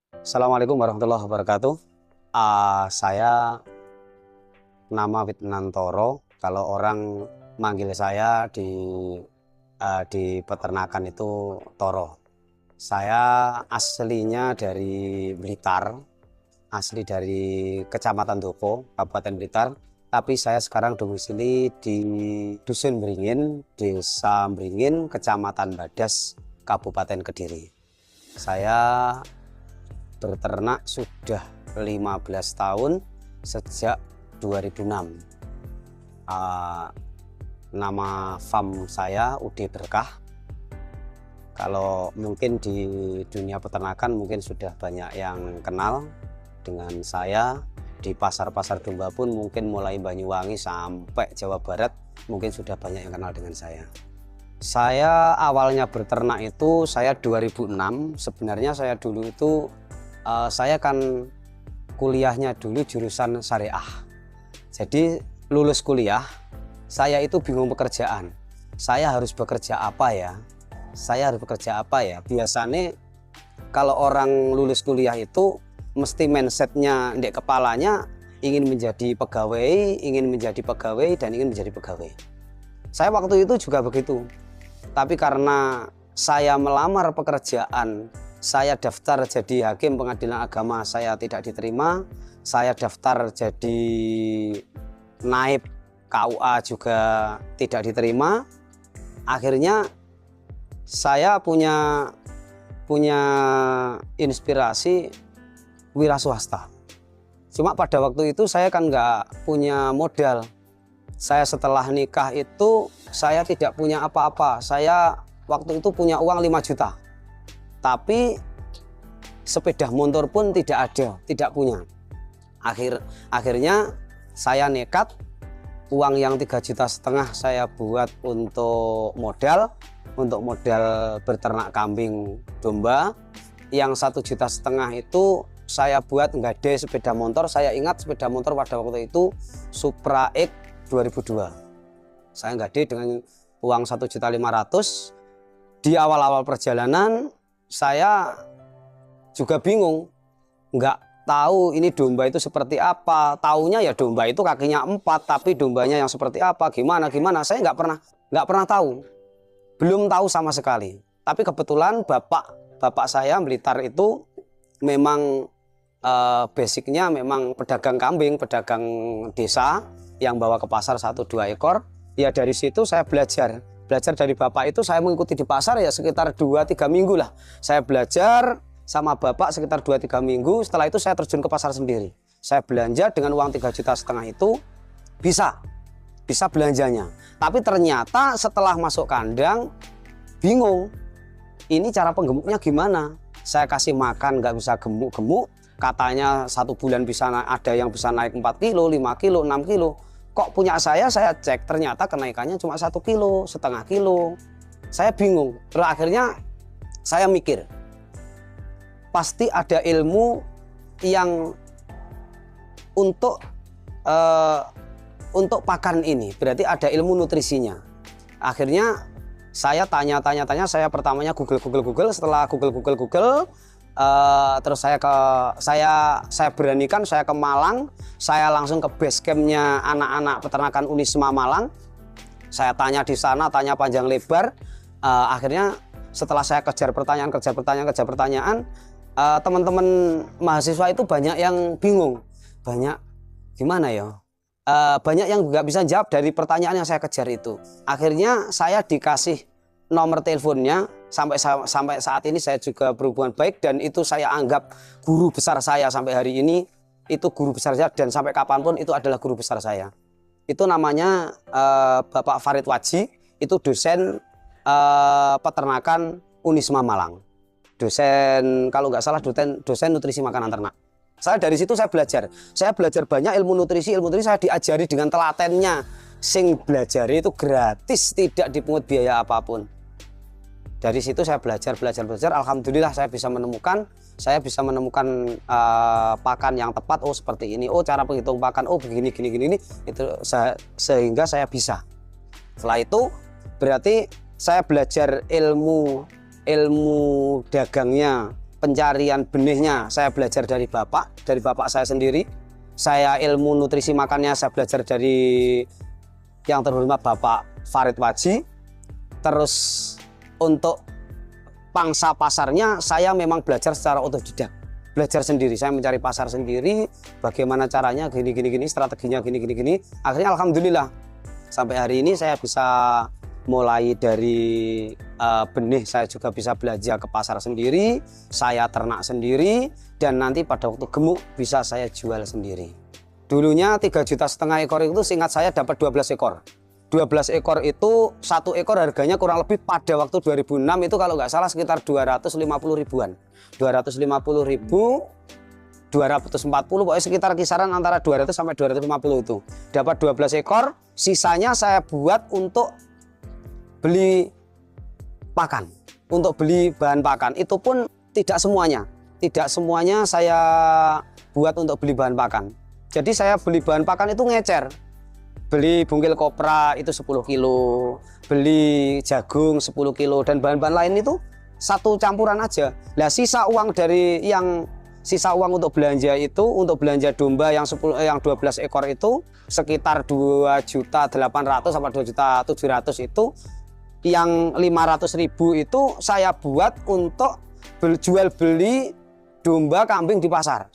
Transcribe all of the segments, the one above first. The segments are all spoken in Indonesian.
Assalamualaikum warahmatullahi wabarakatuh. Saya nama Widnantoro. Kalau orang manggil saya di peternakan itu Toro. Saya aslinya dari Blitar, asli dari Kecamatan Doko, Kabupaten Blitar. Tapi saya sekarang domisili di Dusun Beringin, Desa Beringin, Kecamatan Badas, Kabupaten Kediri. Saya berternak sudah 15 tahun sejak 2006. Nama farm saya UD Berkah. Kalau mungkin di dunia peternakan mungkin sudah banyak yang kenal dengan saya. Di pasar-pasar domba pun mungkin mulai Banyuwangi sampai Jawa Barat mungkin sudah banyak yang kenal dengan saya. Saya awalnya berternak itu saya 2006. Sebenarnya saya dulu itu saya kan kuliahnya dulu jurusan syariah. Jadi lulus kuliah, saya itu bingung pekerjaan. Saya harus bekerja apa ya? Saya harus bekerja apa ya? Biasanya kalau orang lulus kuliah itu mesti mindsetnya di kepalanya ingin menjadi pegawai, dan ingin menjadi pegawai. Saya waktu itu juga begitu. Tapi karena saya melamar pekerjaan, saya daftar jadi hakim pengadilan agama, saya tidak diterima. Saya daftar jadi naib KUA juga tidak diterima. Akhirnya saya punya inspirasi wira swasta. Cuma pada waktu itu saya kan nggak punya modal. Saya setelah nikah itu saya tidak punya apa-apa. Saya waktu itu punya uang 5 juta. Tapi sepeda motor pun tidak ada, tidak punya. Akhirnya saya nekat, uang yang 3,5 juta saya buat untuk modal berternak kambing domba. Yang 1,5 juta itu saya buat nggade sepeda motor. Saya ingat sepeda motor pada waktu itu Supra X 2002. Saya nggade dengan uang 1,5 juta. Di awal-awal perjalanan saya juga bingung, nggak tahu ini domba itu seperti apa. Taunya ya domba itu kakinya 4, tapi dombanya yang seperti apa, gimana saya nggak pernah tahu, belum tahu sama sekali. Tapi kebetulan bapak saya Blitar itu memang basicnya memang pedagang kambing, pedagang desa yang bawa ke pasar 1-2 ekor. Ya dari situ saya belajar dari bapak itu. Saya mengikuti di pasar ya sekitar 2-3 minggu lah. Saya belajar sama bapak sekitar 2-3 minggu. Setelah itu saya terjun ke pasar sendiri. Saya belanja dengan uang 3,5 juta itu bisa belanjanya. Tapi ternyata setelah masuk kandang bingung, ini cara penggemuknya gimana. Saya kasih makan nggak bisa gemuk-gemuk. Katanya 1 bulan bisa ada yang bisa naik 4 kilo, 5 kilo, 6 kilo. Kok punya saya cek ternyata kenaikannya cuma 1,5 kilo. Saya bingung. Terus akhirnya saya mikir, pasti ada ilmu yang untuk pakan ini. Berarti ada ilmu nutrisinya. Akhirnya saya tanya, saya pertamanya Google. Setelah Google, terus saya beranikan, saya ke Malang. Saya langsung ke base campnya anak-anak peternakan Unisma Malang. Saya tanya di sana, tanya panjang lebar. Akhirnya setelah saya kejar pertanyaan, teman-teman mahasiswa itu banyak yang bingung, gimana ya? Banyak yang nggak bisa jawab dari pertanyaan yang saya kejar itu. Akhirnya saya dikasih nomor teleponnya. Sampai saat ini saya juga berhubungan baik, dan itu saya anggap guru besar saya sampai hari ini. Itu guru besar saya, dan sampai kapanpun itu adalah guru besar saya. Itu namanya Bapak Farid Waji. Itu dosen peternakan Unisma Malang. Dosen, kalau nggak salah dosen nutrisi makanan ternak. Dari situ saya belajar banyak ilmu nutrisi saya diajari dengan telatennya. Sing belajar itu gratis, tidak dipungut biaya apapun. Dari situ saya belajar. Alhamdulillah saya bisa menemukan pakan yang tepat. Oh seperti ini, oh cara penghitung pakan, oh begini itu sehingga saya bisa. Setelah itu berarti saya belajar ilmu dagangnya pencarian benihnya saya belajar dari bapak saya sendiri. Saya ilmu nutrisi makannya saya belajar dari yang terhormat Bapak Farid Waji. Terus untuk pangsa pasarnya saya memang belajar secara otodidak, belajar sendiri. Saya mencari pasar sendiri, bagaimana caranya, gini, strateginya gini. Akhirnya alhamdulillah sampai hari ini saya bisa mulai dari benih, saya juga bisa belanja ke pasar sendiri, saya ternak sendiri, dan nanti pada waktu gemuk bisa saya jual sendiri. Dulunya 3,5 juta ekor itu seingat saya dapat 12 ekor. 12 ekor itu, satu ekor harganya kurang lebih pada waktu 2006 itu kalau nggak salah sekitar 250 ribuan. 250 ribu, 240, pokoknya sekitar kisaran antara 200 sampai 250 itu. Dapat 12 ekor, sisanya saya buat untuk beli pakan, untuk beli bahan pakan. Itu pun tidak semuanya saya buat untuk beli bahan pakan. Jadi saya beli bahan pakan itu ngecer. Beli bungkil kopra itu 10 kilo, beli jagung 10 kilo, dan bahan-bahan lain itu satu campuran aja. Nah, sisa uang untuk belanja itu, untuk belanja domba yang 12 ekor itu sekitar 2.800.000 sampai 2.700.000 itu, yang 500.000 itu saya buat untuk jual beli domba kambing di pasar.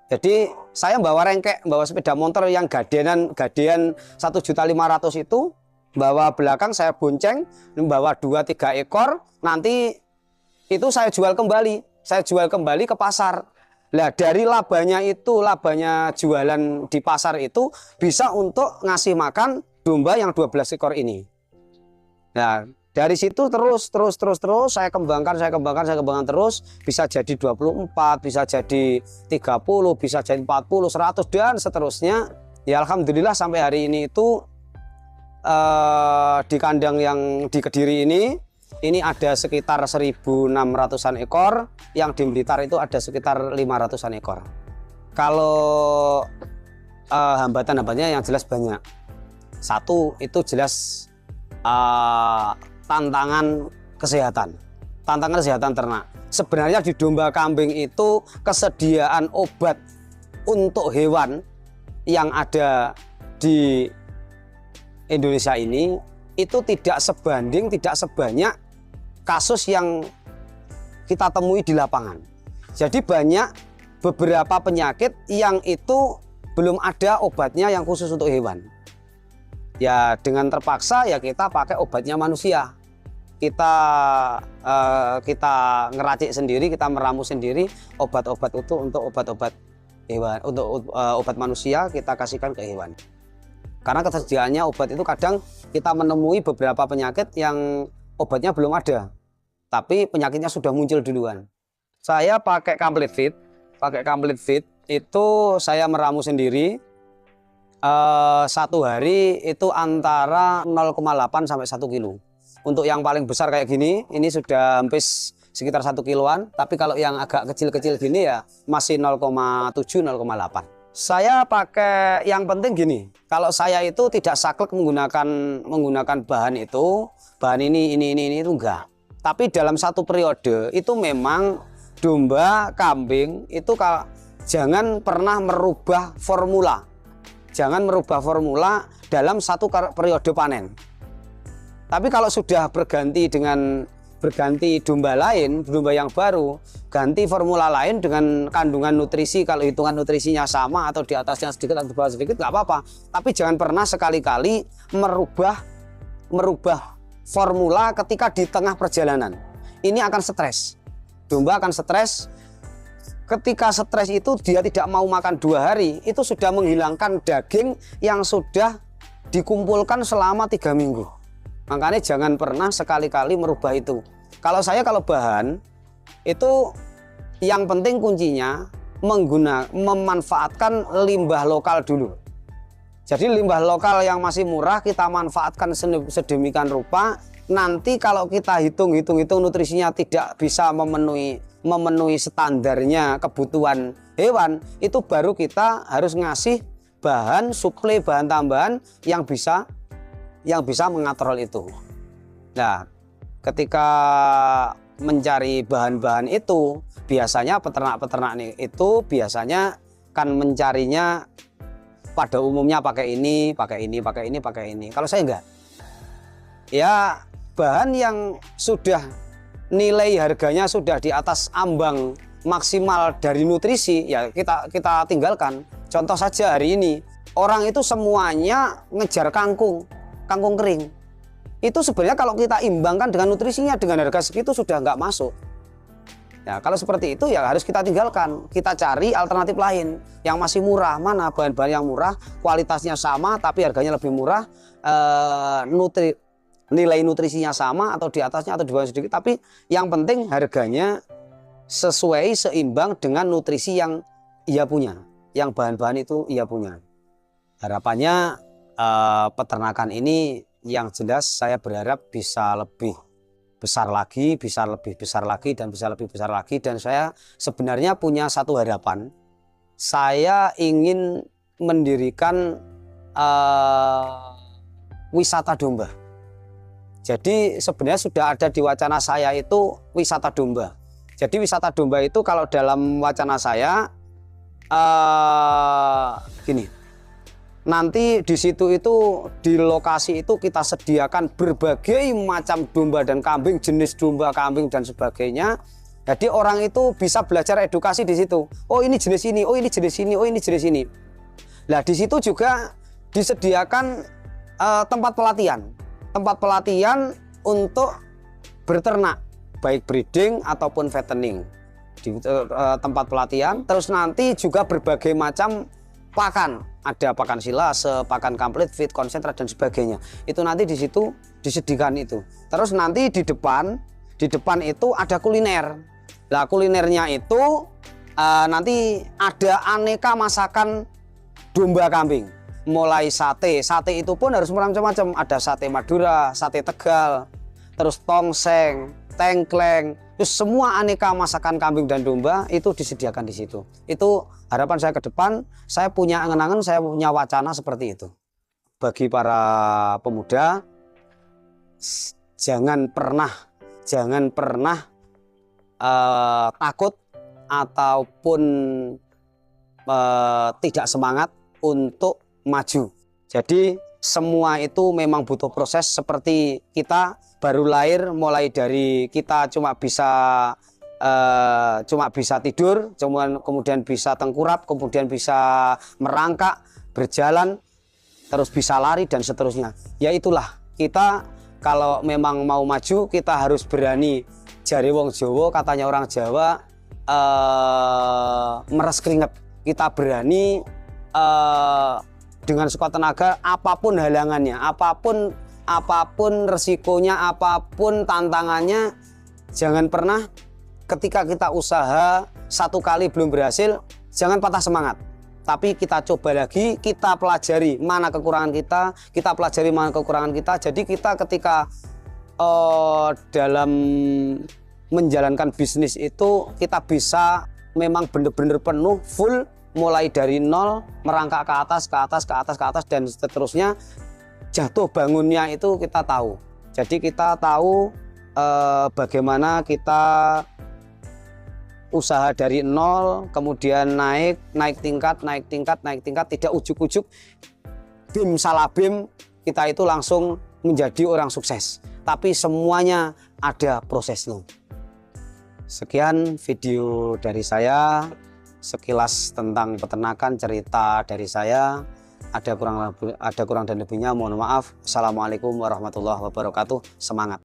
Jadi saya bawa sepeda motor yang gadean 1.500.000 itu, bawa belakang saya bonceng, membawa 2-3 ekor, nanti itu saya jual kembali ke pasar. Nah, dari labanya jualan di pasar itu bisa untuk ngasih makan domba yang 12 ekor ini. Nah, dari situ terus saya kembangkan terus, bisa jadi 24, bisa jadi 30, bisa jadi 40, 100 dan seterusnya. Ya alhamdulillah sampai hari ini itu di kandang yang di Kediri ini ada sekitar 1.600-an ekor, yang di Blitar itu ada sekitar 500-an ekor. Kalau hambatan-hambatannya yang jelas banyak. Satu itu jelas tantangan kesehatan ternak. Sebenarnya di domba kambing itu kesediaan obat untuk hewan yang ada di Indonesia ini itu tidak sebanyak kasus yang kita temui di lapangan. Jadi banyak beberapa penyakit yang itu belum ada obatnya yang khusus untuk hewan. Ya dengan terpaksa ya kita pakai obatnya manusia. Kita ngeracik sendiri, kita meramu sendiri obat-obat itu untuk obat-obat hewan, untuk obat manusia kita kasihkan ke hewan. Karena ketersediaannya obat itu kadang kita menemui beberapa penyakit yang obatnya belum ada, tapi penyakitnya sudah muncul duluan. Saya pakai Complete Feed itu saya meramu sendiri. Satu hari itu antara 0,8 sampai 1 kilo. Untuk yang paling besar kayak gini, ini sudah hampir sekitar 1 kiloan. Tapi kalau yang agak kecil-kecil gini ya masih 0,7, 0,8. Saya pakai, yang penting gini, kalau saya itu tidak saklek menggunakan bahan itu, bahan ini itu enggak. Tapi dalam satu periode itu memang domba, kambing itu jangan pernah merubah formula. Jangan merubah formula dalam satu periode panen. Tapi kalau sudah berganti domba lain, domba yang baru, ganti formula lain dengan kandungan nutrisi, kalau hitungan nutrisinya sama atau di atasnya sedikit atau di bawah sedikit nggak apa-apa. Tapi jangan pernah sekali-kali merubah formula ketika di tengah perjalanan. Ini akan stres. Domba akan stres. Ketika stres itu dia tidak mau makan 2 hari, itu sudah menghilangkan daging yang sudah dikumpulkan selama 3 minggu. Makanya jangan pernah sekali-kali merubah itu. Kalau bahan itu yang penting kuncinya memanfaatkan limbah lokal dulu. Jadi limbah lokal yang masih murah kita manfaatkan sedemikian rupa. Nanti kalau kita hitung nutrisinya tidak bisa memenuhi standarnya kebutuhan hewan, itu baru kita harus ngasih suplai bahan tambahan yang bisa mengatrol itu. Nah, ketika mencari bahan-bahan itu, biasanya peternak-peternak itu biasanya kan mencarinya pada umumnya pakai ini, pakai ini, pakai ini, pakai ini. Kalau saya enggak. Ya, bahan yang sudah nilai harganya sudah di atas ambang maksimal dari nutrisi, ya kita tinggalkan. Contoh saja hari ini, orang itu semuanya ngejar kangkung kering. Itu sebenarnya kalau kita imbangkan dengan nutrisinya, dengan harga segitu sudah nggak masuk. Ya, kalau seperti itu ya harus kita tinggalkan. Kita cari alternatif lain yang masih murah. Mana bahan-bahan yang murah, kualitasnya sama tapi harganya lebih murah, nilai nutrisinya sama atau di atasnya atau di bawah sedikit, tapi yang penting harganya sesuai seimbang dengan nutrisi yang ia punya, yang bahan-bahan itu ia punya. Harapannya peternakan ini yang jelas saya berharap bisa lebih besar lagi, bisa lebih besar lagi, dan bisa lebih besar lagi. Dan saya sebenarnya punya satu harapan. Saya ingin mendirikan wisata domba. Jadi sebenarnya sudah ada di wacana saya itu wisata domba. Jadi wisata domba itu kalau dalam wacana saya gini. Nanti di situ itu, di lokasi itu kita sediakan berbagai macam domba dan kambing, jenis domba, kambing dan sebagainya. Jadi orang itu bisa belajar edukasi di situ. Oh ini jenis ini, oh ini jenis ini, oh ini jenis ini. Nah di situ juga disediakan tempat pelatihan untuk berternak, baik breeding ataupun fattening. Di tempat pelatihan, terus nanti juga berbagai macam pakan. Ada pakan silase, pakan komplit, feed, konsentrat dan sebagainya. Itu nanti di situ disediakan itu. Terus nanti di depan itu ada kuliner. Nah kulinernya itu nanti ada aneka masakan domba kambing. Mulai sate itu pun harus macam-macam. Ada sate Madura, sate Tegal, terus tongseng, tengkleng, terus semua aneka masakan kambing dan domba itu disediakan di situ. Itu harapan saya ke depan. Saya punya angan-angan, saya punya wacana seperti itu. Bagi para pemuda, jangan pernah takut ataupun tidak semangat untuk maju. Jadi semua itu memang butuh proses. Seperti kita baru lahir, mulai dari kita cuma bisa tidur, kemudian bisa tengkurap, kemudian bisa merangkak, berjalan, terus bisa lari dan seterusnya. Ya itulah, kita kalau memang mau maju kita harus berani. Jare wong Jawa, katanya orang Jawa, meres keringet. Kita berani dengan sekuat tenaga, apapun halangannya, apapun resikonya, apapun tantangannya. Jangan pernah ketika kita usaha satu kali belum berhasil, jangan patah semangat. Tapi kita coba lagi, kita pelajari mana kekurangan kita pelajari mana kekurangan kita. Jadi kita ketika dalam menjalankan bisnis itu, kita bisa memang benar-benar penuh, full, mulai dari nol, merangkak ke atas, dan seterusnya. Jatuh bangunnya itu kita tahu. Jadi kita tahu bagaimana kita usaha dari nol, kemudian naik tingkat, tidak ujuk-ujuk bim salah bim kita itu langsung menjadi orang sukses. Tapi semuanya ada prosesnya. Sekian video dari saya, sekilas tentang peternakan, cerita dari saya. Ada kurang dan lebihnya mohon maaf. Assalamualaikum warahmatullahi wabarakatuh. Semangat.